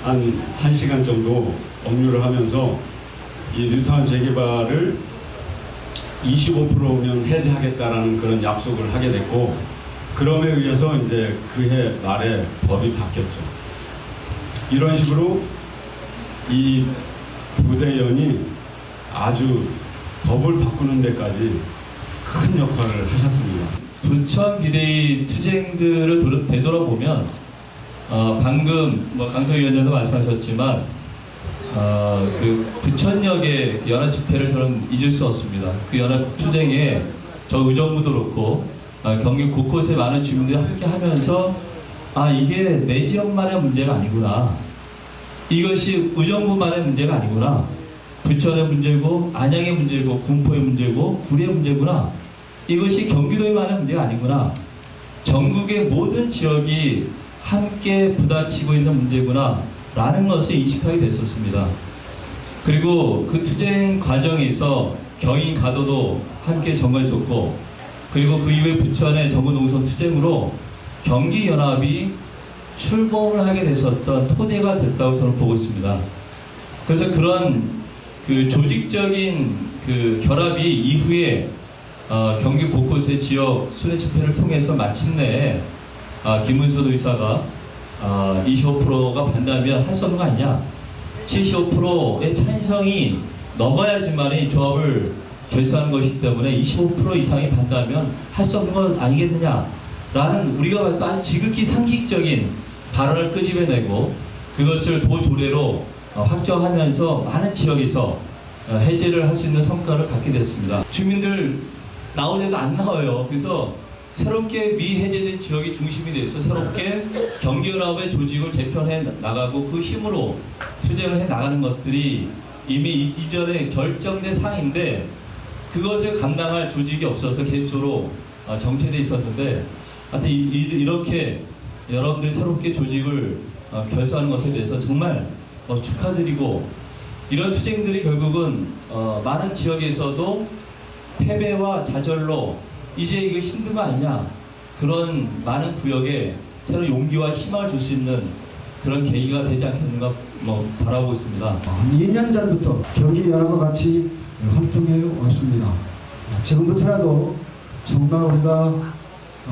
한 1시간 정도 업무를 하면서 이 뉴타운 재개발을 25%면 해제하겠다라는 그런 약속을 하게 됐고 그럼에 의해서 이제 그해 말에 법이 바뀌었죠. 이런 식으로 이 부대연이 아주 법을 바꾸는 데까지 큰 역할을 하셨습니다. 부천 비대위 투쟁들을 되돌아보면 방금 뭐 강서위원장도 말씀하셨지만 그 부천역의 연합 집회를 저는 잊을 수 없습니다. 그 연합 투쟁에 저 의정부도 그렇고 경기 곳곳에 많은 주민들이 함께 하면서 이게 내 지역만의 문제가 아니구나. 이것이 의정부만의 문제가 아니구나. 부천의 문제고 안양의 문제고 군포의 문제고 구리의 문제구나. 이것이 경기도에만의 문제가 아니구나. 전국의 모든 지역이 함께 부딪히고 있는 문제구나 라는 것을 인식하게 됐었습니다. 그리고 그 투쟁 과정에서 경인 가도도 함께 점거했었고 그리고 그 이후에 부천의 정부농성 투쟁으로 경기연합이 출범을 하게 됐었던 토대가 됐다고 저는 보고 있습니다. 그래서 그런 그 조직적인 그 결합이 이후에 경기 곳곳의 지역 순회 집회를 통해서 마침내 김문수 도지사가 25%가 반대하면 할 수 없는 거 아니냐, 75%의 찬성이 넘어야지만 이 조합을 결성하는 것이기 때문에 25% 이상이 반대하면 할 수 없는 건 아니겠느냐라는 우리가 봤을 때 아주 지극히 상식적인 발언을 끄집어내고 그것을 도조례로 확정하면서 많은 지역에서 해제를 할 수 있는 성과를 갖게 됐습니다. 주민들 나오려도 안 나와요. 그래서 새롭게 미해제된 지역이 중심이 돼서 새롭게 경기연합의 조직을 재편해 나가고 그 힘으로 투쟁을 해 나가는 것들이 이미 이전에 결정된 사항인데 그것을 감당할 조직이 없어서 계속적으로 정체돼 있었는데 하여튼 이렇게 여러분들이 새롭게 조직을 결성하는 것에 대해서 정말 축하드리고 이런 투쟁들이 결국은 많은 지역에서도 패배와 좌절로 이제 이거 힘든 거 아니냐, 그런 많은 구역에 새로 용기와 희망을 줄 수 있는 그런 계기가 되지 않겠는가 바라보고 있습니다. 2년 전부터 경기연합과 같이 활동해 왔습니다. 지금부터라도 정말 우리가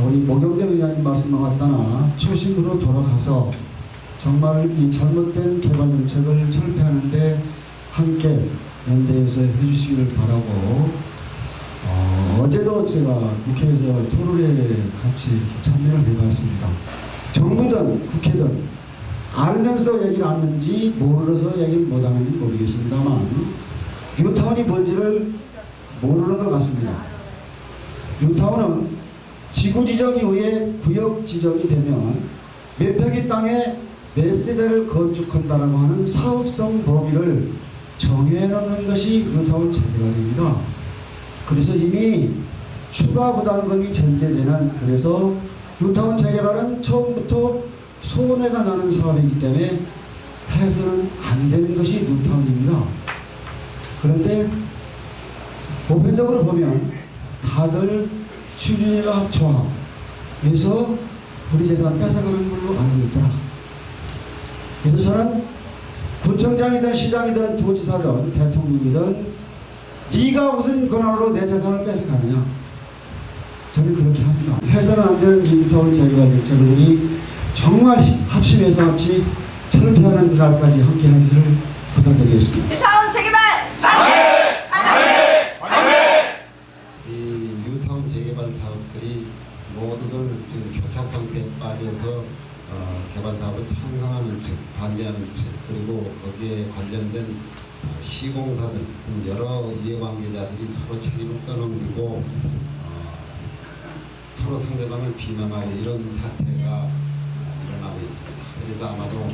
우리 목용대 의원님 말씀과 같다나 초심으로 돌아가서 정말 이 잘못된 개발 정책을 철폐하는데 함께 연대해서 해주시길 바라고, 어제도 제가 국회에서 토론회에 같이 참여를 해봤습니다. 정부든 국회든 알면서 얘기를 하는지 모르서 얘기를 못하는지 모르겠습니다만 뉴타운이 뭔지를 모르는 것 같습니다. 뉴타운은 지구 지정 이후에 구역 지정이 되면 몇 평의 땅에 몇 세대를 건축한다라고 하는 사업성 범위를 정해놓는 것이 뉴타운 재개발입니다. 그래서 이미 추가 부담금이 전제되는, 그래서 뉴타운 재개발은 처음부터 손해가 나는 사업이기 때문에 해서는 안 되는 것이 뉴타운입니다. 그런데 보편적으로 보면 다들 추진과 조합에서 우리 재산 뺏어가는 걸로 알고 있더라. 그래서 저는 구청장이든 시장이든 도지사든 대통령이든 네가 무슨 권한으로 내 재산을 뺏어가느냐, 저는 그렇게 합니다. 해서는 안 되는 뉴타운 재개발 정책을 우리 정말 합심해서 같이 철폐하는 그날까지 함께 하기를 부탁드리겠습니다. 뉴타운 재개발 이 뉴타운 재개발 사업들이 모두들 지금 교착 상태에 빠져서 개발 사업을 찬성하는 측, 반대하는 측, 그리고 거기에 관련된 시공사들 등 여러 이해관계자들이 서로 책임을 떠넘기고 서로 상대방을 비난하고 이런 사태가 일어나고 있습니다. 그래서 아마도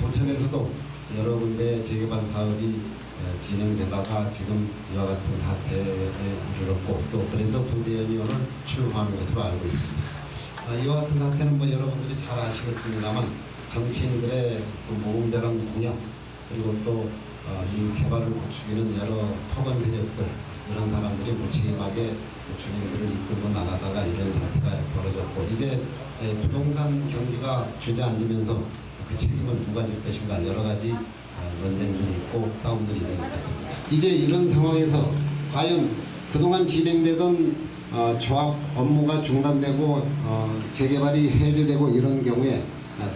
부천에서도 여러 군데 재개발 사업이 진행되다가 지금 이와 같은 사태에 이르렀고, 또 그래서 부대원이 오늘 출마한 것으로 알고 있습니다. 이와 같은 사태는 여러분들이 잘 아시겠습니다만 정치인들의 모험대란 공약, 그리고 또 이 개발을 부추기는 여러 토건 세력들, 이런 사람들이 무책임하게 주민들을 이끌고 나가다가 이런 사태가 벌어졌고, 이제 부동산 경기가 주저앉으면서 그 책임을 누가 질 것인가 여러 가지 논쟁들이 있고 싸움들이 있겠습니다. 이제 이런 상황에서 과연 그동안 진행되던 조합 업무가 중단되고 재개발이 해제되고 이런 경우에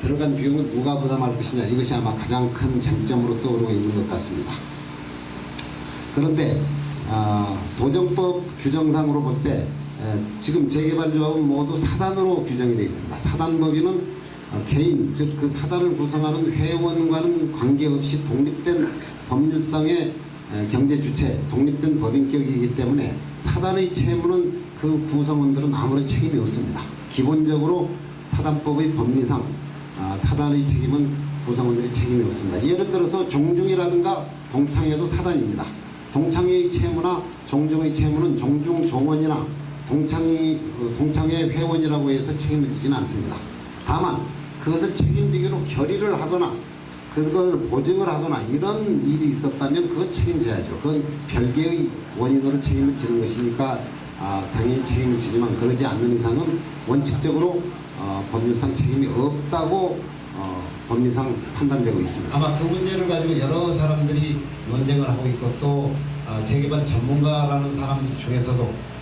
들어간 비용은 누가 부담할 것이냐, 이것이 아마 가장 큰 쟁점으로 떠오르고 있는 것 같습니다. 그런데 도정법 규정상으로 볼 때 지금 재개발조합은 모두 사단으로 규정이 되어 있습니다. 사단법인은 개인, 즉 그 사단을 구성하는 회원과는 관계없이 독립된 법률상의 경제 주체, 독립된 법인격이기 때문에 사단의 채무는 그 구성원들은 아무런 책임이 없습니다. 기본적으로 사단법의 법리상 사단의 책임은 구성원들이 책임이 없습니다. 예를 들어서 종중이라든가 동창회도 사단입니다. 동창회의 채무나 종중의 채무는 종중 종원이나 동창회 회원이라고 해서 책임을 지지는 않습니다. 다만 그것을 책임지기로 결의를 하거나 그걸 보증을 하거나 이런 일이 있었다면 그건 책임져야죠. 그건 별개의 원인으로 책임을 지는 것이니까 당연히 책임을 지지만, 그러지 않는 이상은 원칙적으로 법률상 책임이 없다고 법리상 판단되고 있습니다. 아마 그 문제를 가지고 여러 사람들이 논쟁을 하고 있고, 또 재개발 전문가라는 사람들 중에서도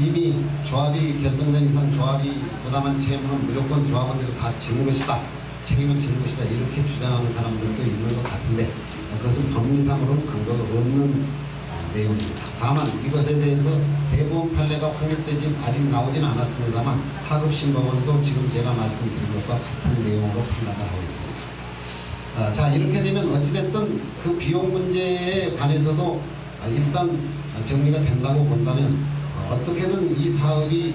이미 조합이 결성된 이상 조합이 부담한 채무는 무조건 조합원들이 다 지는 것이다, 책임은 지는 것이다, 이렇게 주장하는 사람들도 있는 것 같은데 그것은 법리상으로는 근거가 없는 내용입니다. 다만 이것에 대해서 대법원 판례가 확립되진 아직 나오진 않았습니다만 하급심법원도 지금 제가 말씀드린 것과 같은 내용으로 판단을 하고 있습니다. 자, 이렇게 되면 어찌됐든 그 비용 문제에 관해서도 일단 정리가 된다고 본다면 어떻게든 이 사업이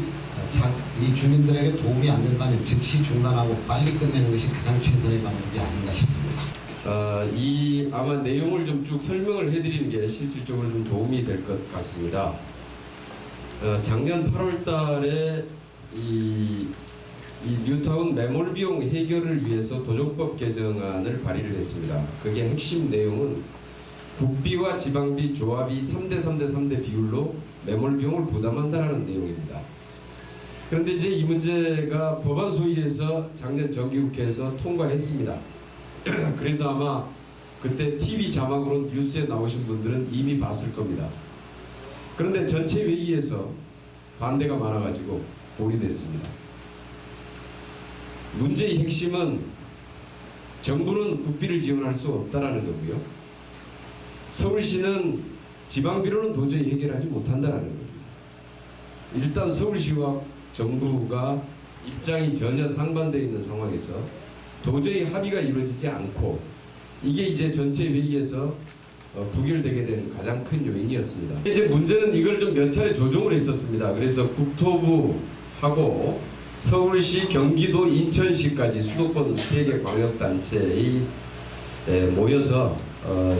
이 주민들에게 도움이 안 된다면 즉시 중단하고 빨리 끝내는 것이 가장 최선의 방법이 아닌가 싶습니다. 아마 내용을 좀 쭉 설명을 해드리는 게 실질적으로 좀 도움이 될 것 같습니다. 작년 8월 달에 이 뉴타운 매몰 비용 해결을 위해서 도정법 개정안을 발의를 했습니다. 그게 핵심 내용은 국비와 지방비 조합이 3대 3대 3대 비율로 매몰 비용을 부담한다는 내용입니다. 그런데 이제 이 문제가 법안 소위에서 작년 정기국회에서 통과했습니다. 그래서 아마 그때 TV 자막으로 뉴스에 나오신 분들은 이미 봤을 겁니다. 그런데 전체 회의에서 반대가 많아가지고 보류됐습니다. 문제의 핵심은 정부는 국비를 지원할 수 없다라는 거고요. 서울시는 지방비로는 도저히 해결하지 못한다는 겁니다. 일단 서울시와 정부가 입장이 전혀 상반되어 있는 상황에서 도저히 합의가 이루어지지 않고 이게 이제 전체 회의에서 부결되게 된 가장 큰 요인이었습니다. 이제 문제는 이걸 좀 몇 차례 조정을 했었습니다. 그래서 국토부하고 서울시, 경기도, 인천시까지 수도권 3개 광역단체에 모여서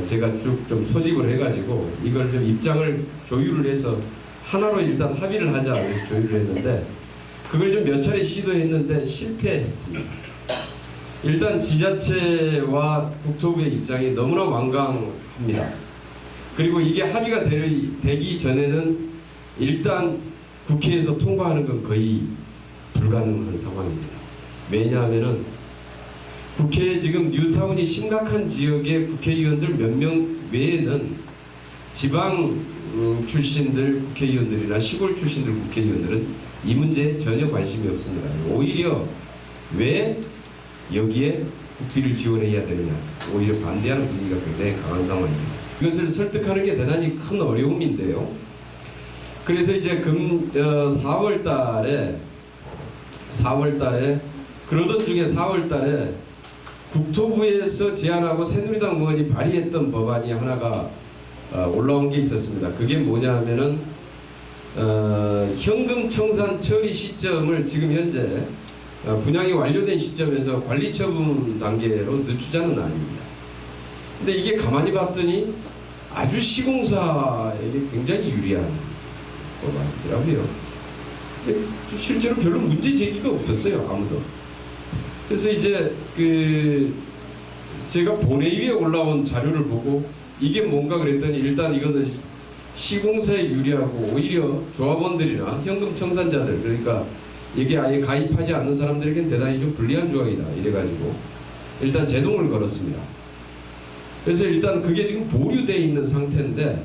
제가 쭉 좀 소집을 해가지고 이걸 좀 입장을 조율을 해서 하나로 일단 합의를 하자 이렇게 조율을 했는데 그걸 좀 몇 차례 시도했는데 실패했습니다. 일단 지자체와 국토부의 입장이 너무나 완강합니다. 그리고 이게 합의가 되기 전에는 일단 국회에서 통과하는 건 거의 불가능한 상황입니다. 왜냐하면은 국회에 지금 뉴타운이 심각한 지역의 국회의원들 몇 명 외에는 지방 출신들 국회의원들이나 시골 출신들 국회의원들은 이 문제에 전혀 관심이 없습니다. 오히려 왜 여기에 국비를 지원해야 되느냐 오히려 반대하는 분위기가 굉장히 강한 상황입니다. 이것을 설득하는 게 대단히 큰 어려움인데요. 그래서 이제 4월 달에 그러던 중에 4월 달에 국토부에서 제안하고 새누리당 의원이 발의했던 법안이 하나가 올라온 게 있었습니다. 그게 뭐냐 하면은 현금 청산 처리 시점을 지금 현재 분양이 완료된 시점에서 관리처분 단계로 늦추자는 아닙니다. 근데 이게 가만히 봤더니 아주 시공사에게 굉장히 유리한 법안이더라고요. 실제로 별로 문제 제기가 없었어요. 아무도. 그래서 이제 제가 본회의에 올라온 자료를 보고 이게 뭔가 그랬더니 일단 이거는 시공사에 유리하고 오히려 조합원들이나 현금 청산자들 그러니까 이게 아예 가입하지 않는 사람들에게는 대단히 좀 불리한 조항이다 이래가지고 일단 제동을 걸었습니다. 그래서 일단 그게 지금 보류되어 있는 상태인데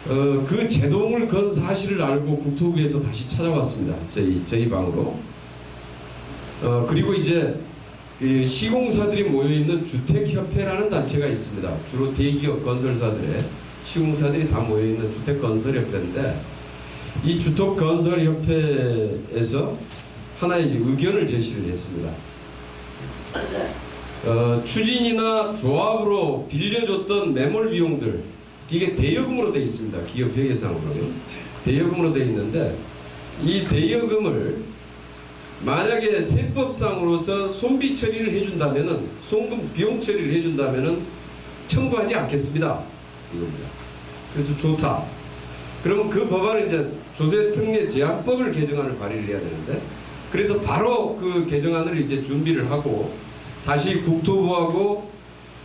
그 제동을 건 사실을 알고 국토부에서 다시 찾아왔습니다. 저희 방으로. 그리고 이제 그 시공사들이 모여있는 주택협회라는 단체가 있습니다. 주로 대기업 건설사들의 시공사들이 다 모여있는 주택건설협회인데 이 주택건설협회에서 하나의 의견을 제시를 했습니다. 추진이나 조합으로 빌려줬던 매몰 비용들 이게 대여금으로 되어 있습니다. 기업 회계상으로요. 대여금으로 되어 있는데 이 대여금을 만약에 세법상으로서 손비 처리를 해준다면은 송금 비용 처리를 해준다면은 청구하지 않겠습니다. 이겁니다. 그래서 좋다. 그러면 그 법안을 이제 조세특례 제한법을 개정안을 발의를 해야 되는데 그래서 바로 그 개정안을 이제 준비를 하고 다시 국토부하고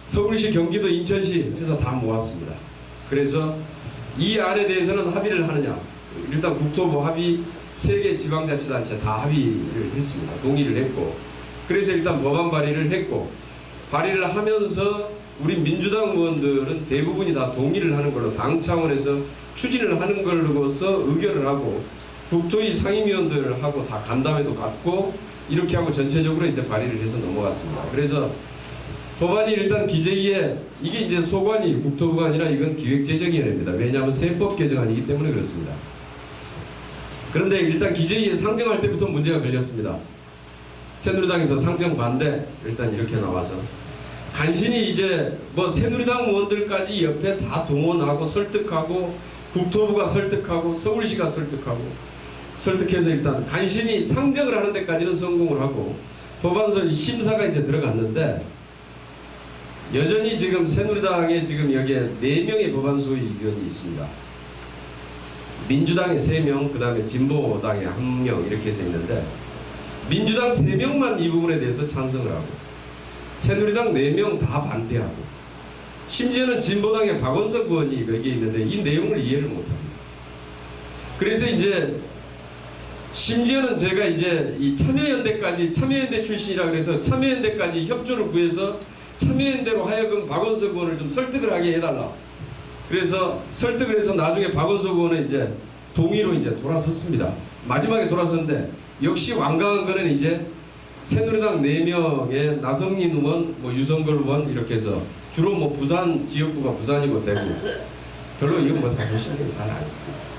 서울시, 경기도, 인천시 해서 다 모았습니다. 그래서 이 안에 대해서는 합의를 하느냐 일단 국토부 합의 3개 지방자치단체 다 합의를 했습니다. 동의를 했고 그래서 일단 법안 발의를 했고 발의를 하면서 우리 민주당 의원들은 대부분이 다 동의를 하는 걸로 당 차원에서 추진을 하는 걸로서 의결을 하고 국토위 상임위원들하고 다 간담회도 갖고 이렇게 하고 전체적으로 이제 발의를 해서 넘어갔습니다. 그래서 법안이 일단 기재위에 이게 이제 소관이 국토부가 아니라 이건 기획재정위원회입니다. 왜냐하면 세법 개정안이기 때문에 그렇습니다. 그런데 일단 기재위에 상정할 때부터 문제가 걸렸습니다. 새누리당에서 상정 반대 일단 이렇게 나와서 간신히 이제 뭐 새누리당 의원들까지 옆에 다 동원하고 설득하고 국토부가 설득하고 서울시가 설득해서 일단 간신히 상정을 하는 데까지는 성공을 하고 법안서 심사가 이제 들어갔는데 여전히 지금 새누리당에 지금 여기에 4명의 법안 소위위원이 있습니다. 민주당에 3명, 그 다음에 진보당에 1명 이렇게 해서 있는데 민주당 3명만 이 부분에 대해서 찬성을 하고 새누리당 4명 다 반대하고 심지어는 진보당의 박원석 의원이 거기에 있는데 이 내용을 이해를 못합니다. 그래서 이제 심지어는 제가 이제 이 참여연대까지, 참여연대 출신이라 그래서 참여연대까지 협조를 구해서 참여연대로 하여금 박원석 의원을 좀 설득을 하게 해달라. 그래서 설득을 해서 나중에 박원석 의원은 이제 동의로 이제 돌아섰습니다. 마지막에 돌아섰는데 역시 완강한 거는 이제 새누리당 4명의 나성민 의원, 뭐 유성걸 의원 이렇게 해서 주로 뭐 부산 지역구가 부산이고 대구, 별로 이건 뭐 사실 신경이 잘 안 했습니다.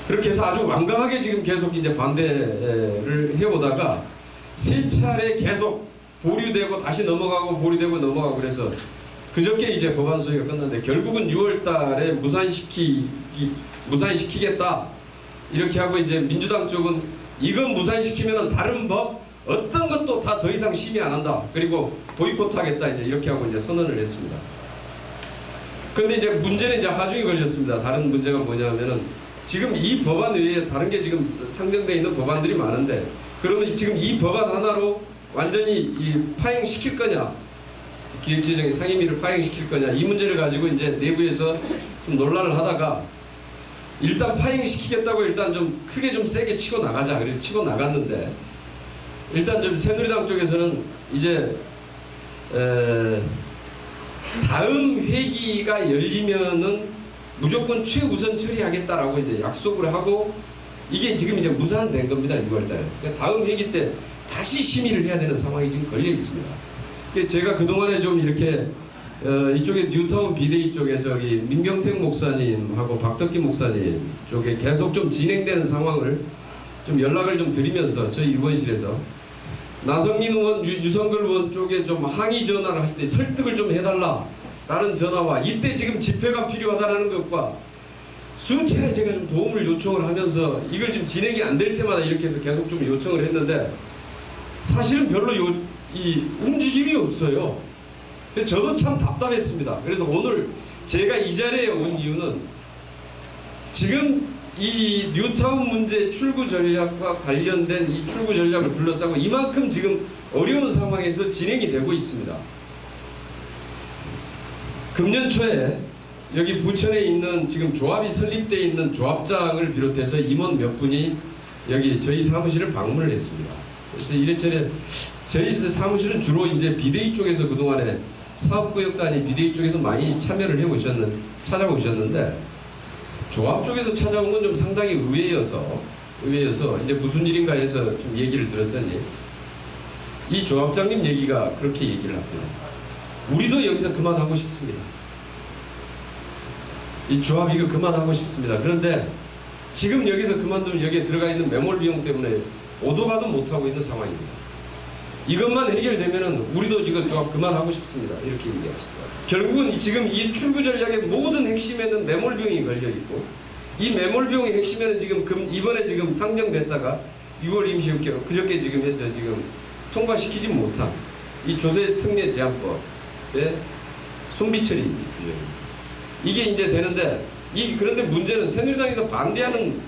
그렇게 해서 아주 완강하게 지금 계속 이제 반대를 해오다가 3차례 계속 보류되고 다시 넘어가고 보류되고 넘어가고 그래서 그저께 이제 법안 소위가 끝났는데 결국은 6월 달에 무산시키겠다 이렇게 하고 이제 민주당 쪽은 이건 무산시키면은 다른 법 어떤 것도 다 더 이상 심의 안 한다. 그리고 보이콧 하겠다. 이제 이렇게 하고 이제 선언을 했습니다. 근데 이제 문제는 이제 하중이 걸렸습니다. 다른 문제가 뭐냐면은 지금 이 법안 외에 다른 게 지금 상정되어 있는 법안들이 많은데 그러면 지금 이 법안 하나로 완전히 이 파행시킬 거냐, 기획재정의 상임위를 파행시킬 거냐, 이 문제를 가지고 이제 내부에서 좀 논란을 하다가 일단 파행시키겠다고 일단 좀 크게 좀 세게 치고 나가자. 그래서 치고 나갔는데 일단 좀 새누리당 쪽에서는 이제 다음 회기가 열리면은 무조건 최우선 처리하겠다라고 이제 약속을 하고 이게 지금 이제 무산된 겁니다. 6월달에. 그러니까 다음 회기 때 다시 심의를 해야 되는 상황이 지금 걸려 있습니다. 제가 그동안에 좀 이렇게 이쪽에 뉴타운 비대위 쪽에 저기 민경택 목사님하고 박덕기 목사님 쪽에 계속 좀 진행되는 상황을 좀 연락을 좀 드리면서 저희 의원실에서 나성민 의원, 유성걸 의원 쪽에 좀 항의 전화를 하실 때 설득을 좀 해달라 라는 전화와 이때 지금 집회가 필요하다는 것과 수차례 제가 좀 도움을 요청을 하면서 이걸 좀 진행이 안 될 때마다 이렇게 해서 계속 좀 요청을 했는데 사실은 별로 이 움직임이 없어요. 저도 참 답답했습니다. 그래서 오늘 제가 이 자리에 온 이유는 지금 이 뉴타운 문제 출구 전략과 관련된 이 출구 전략을 둘러싸고 이만큼 지금 어려운 상황에서 진행이 되고 있습니다. 금년 초에 여기 부천에 있는 지금 조합이 설립되어 있는 조합장을 비롯해서 임원 몇 분이 여기 저희 사무실을 방문을 했습니다. 그래서 이래저래 저희 사무실은 주로 이제 비대위 쪽에서 그동안에 사업구역 단위 비대위 쪽에서 많이 참여를 찾아오셨는데 조합 쪽에서 찾아온 건 좀 상당히 의외여서 이제 무슨 일인가 해서 좀 얘기를 들었더니 이 조합장님 얘기가 그렇게 얘기를 하더라고요. 우리도 여기서 그만하고 싶습니다. 이 조합 이거 그만하고 싶습니다. 그런데 지금 여기서 그만두면 여기에 들어가 있는 매몰 비용 때문에 오도 가도 못하고 있는 상황입니다. 이것만 해결되면은 우리도 이거 조합 그만하고 싶습니다. 이렇게 얘기하시더라고요. 결국은 지금 이 출구 전략의 모든 핵심에는 매몰 비용이 걸려 있고 이 매몰 비용의 핵심에는 지금 이번에 지금 상정됐다가 6월 임시국회 그저께 지금 해서 지금 통과시키지 못한 이 조세 특례 제한법의 손비 처리 규정입니다. 이게 이제 되는데 그런데 문제는 새누리당에서 반대하는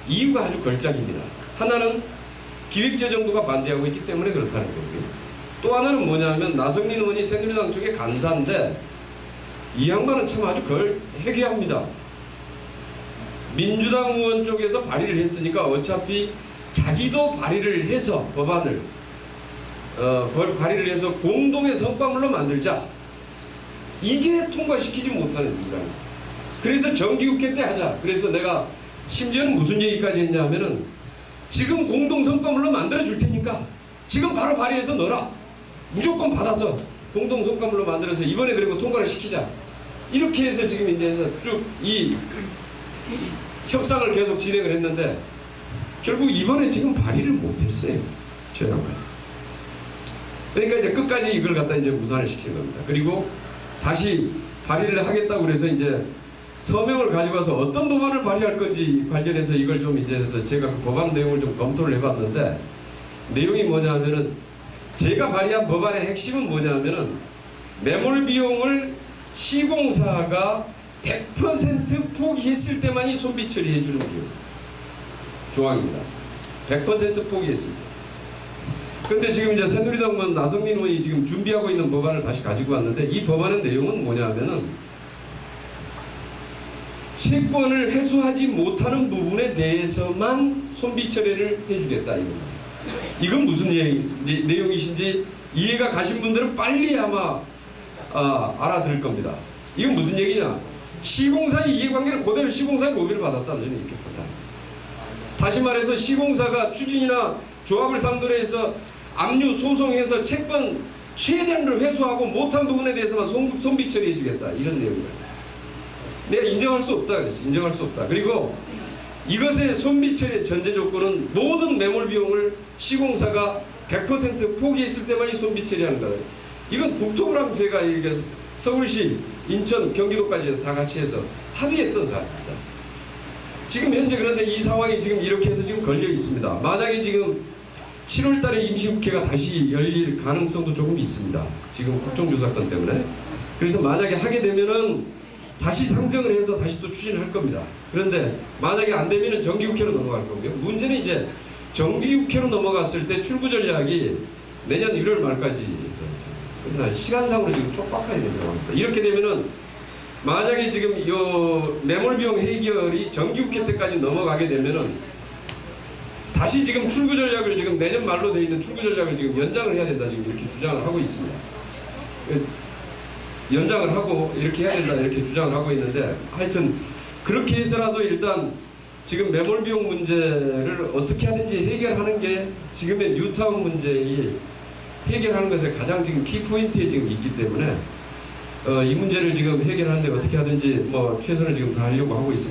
이유가 아주 걸작입니다. 하나는 기획재정부가 반대하고 있기 때문에 그렇다는 거고요. 또 하나는 뭐냐면 나성민 의원이 새누리당 쪽에 간사인데 이 양반은 참 아주 해괴합니다. 민주당 의원 쪽에서 발의를 했으니까 어차피 자기도 발의를 해서 법안을 발의를 해서 공동의 성과물로 만들자. 이게 통과시키지 못하는 이유라는. 그래서 정기국회 때 하자. 그래서 내가 심지어는 무슨 얘기까지 했냐면은 지금 공동 성과물로 만들어 줄 테니까 지금 바로 발의해서 넣어라. 무조건 받아서 공동 성과물로 만들어서 이번에 그리고 통과를 시키자. 이렇게 해서 지금 이제 해서 쭉 이 협상을 계속 진행을 했는데 결국 이번에 지금 발의를 못했어요. 저 양반. 그러니까 이제 끝까지 이걸 갖다 이제 무산을 시킨 겁니다. 그리고 다시 발의를 하겠다고 그래서 이제 서명을 가지고 와서 어떤 법안을 발의할 건지 관련해서 이걸 좀 이제 해서 제가 그 법안 내용을 좀 검토를 해봤는데 내용이 뭐냐면은 제가 발의한 법안의 핵심은 뭐냐면은 매몰 비용을 시공사가 100% 포기했을 때만이 손비 처리해 주는 비용 조항입니다. 100% 포기했습니다. 근데 지금 이제 새누리당 나성민 의원이 지금 준비하고 있는 법안을 다시 가지고 왔는데 이 법안의 내용은 뭐냐면은 채권을 회수하지 못하는 부분에 대해서만 손비 처리를 해주겠다 이겁니다. 이건 무슨 내용이신지 이해가 가신 분들은 빨리 아마 알아들을 겁니다. 이건 무슨 얘기냐? 시공사의 이해관계를 그대로 시공사의 고비를 받았다는 점이 있겠습니다. 다시 말해서 시공사가 추진이나 조합을 상대로 해서 압류 소송해서 채권 최대한으로 회수하고 못한 부분에 대해서만 손비 처리해 주겠다 이런 내용입니다. 내가 인정할 수 없다 그랬어. 인정할 수 없다. 그리고 이것의 손비 처리의 전제 조건은 모든 매몰 비용을 시공사가 100% 포기했을 때만이 손비 처리하는 거예요. 이건 국토부랑 제가 얘기해서 서울시, 인천, 경기도까지 다 같이 해서 합의했던 사안입니다. 지금 현재 그런데 이 상황이 지금 이렇게 해서 지금 걸려 있습니다. 만약에 지금 7월 달에 임시국회가 다시 열릴 가능성도 조금 있습니다. 지금 국정조사건 때문에. 그래서 만약에 하게 되면은 다시 상정을 해서 다시 또 추진할 겁니다. 그런데 만약에 안 되면은 정기국회로 넘어갈 거고요. 문제는 이제 정기국회로 넘어갔을 때 출구 전략이 내년 1월 말까지 해서 끝나 시간상으로 지금 촉박하게 된 상황입니다. 이렇게 되면은 만약에 지금 요 매몰 비용 해결이 정기국회 때까지 넘어가게 되면은 다시 지금 출구 전략을 지금 내년 말로 돼 있는 출구 전략을 지금 연장을 해야 된다 지금 이렇게 주장을 하고 있습니다. 연장을 하고 이렇게 해야 된다 이렇게 주장을 하고 있는데 하여튼 그렇게 해서라도 일단 지금 매몰 비용 문제를 어떻게 하든지 해결하는 게 지금의 뉴타운 문제의 해결하는 것에 가장 지금 키포인트에 지금 있기 때문에 이 문제를 지금 해결하는데 어떻게 하든지 뭐 최선을 지금 다하려고 하고 있습니다.